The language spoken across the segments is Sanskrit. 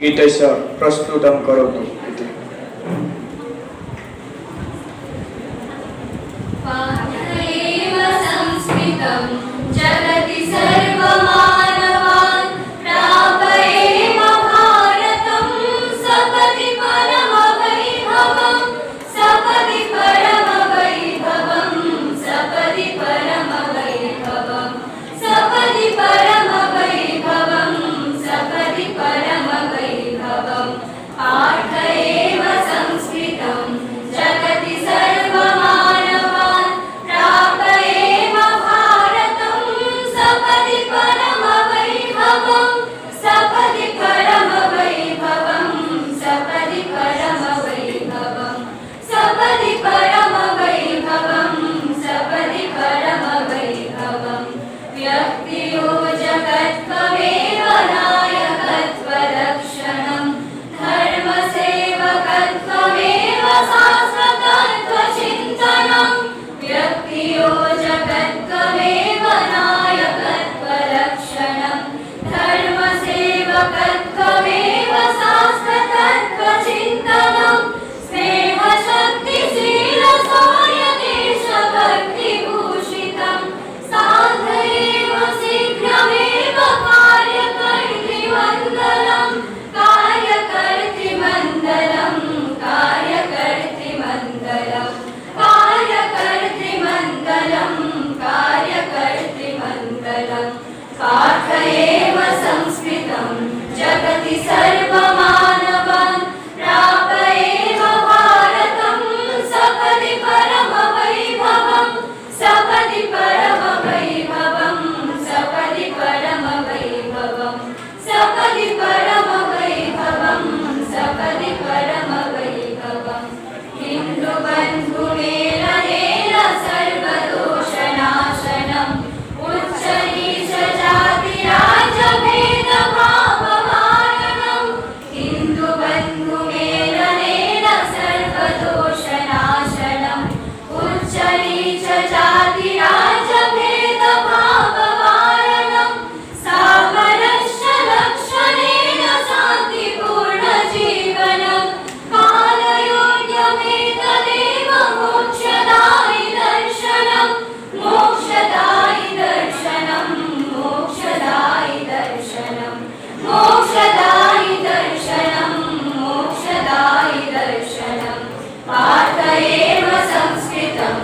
गीतस्य प्रस्तुतं करोतु इति। पाठयेव संस्कृतं जगति सर्वमानवान् प्रापयेम भारतं सपदि परमवैभवं सपदि परमवैभवं सपदि परमवैभवं सपदि परमवैभवं सपदि परमवैभवं पाठयेम संस्कृतं जगति सर्वमानवान् प्रापयेम भारतं सपदि परमवैभवं सपदि परमवैभवं सपदि परमवैभवं सपदि परमवैभवं सपदि परमवैभवं व्यक्तियोजकत्वमेव नायकत्वलक्षणं धर्मसेवकत्वमेव शाश्वतत्वचिन्तनं व्यक्तियोजकत्वमेव नायकत्वलक्षणं धर्मसेवकत्वमेव शाश्वतत्वचिन्तनं स्नेहशक्तिशीलसौर्यदेशभक्तिभूषितं साधयेम शीघ्रमेव कार्यकर्तृमण्डलं कार्यकर्तृमण्डलं कार्यकर्तृमण्डलं कार्यकर्तृमण्डलं कार्यकर्तृमण्डलं पाठयेम संस्कृतं जगति सर्वमानवान् प्रापयेम भारतं सपदि परमवैभवं सपदि परमवैभवं सपदि परमवैभवं सपदि परमवैभवं सपदि परमवैभवं हिन्दुबन्धुमेलनेन सर्वदोषनाशनम् उच्चनीचजातिराजभेदभाववारणं हिन्दुबन्धुमेलनेन सर्वदोषनाशनम् उच्चनीचजातिराजभेदभाववारणं सामरस्य लक्षणेन शान्तिपूर्णजीवनं कालयोग्यमेतदेव मोक्षदायि दर्शनं मोक्षदायि दर्शनं मोक्षदायि दर्शनं मोक्षदायि दर्शनं मोक्षदायि दर्शनं पाठयेम संस्कृतं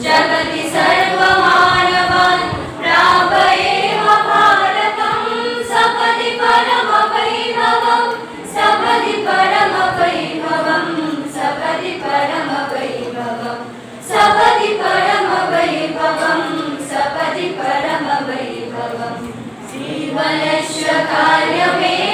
जगति सर्वमानवान् प्रापयेम भारतं सपदि परमवैभवं सपदि परमवैभवं सपदि परमवैभवं सपदि परमवैभवं सपदि परमवैभवं श्रीवलस्य कार्यमेव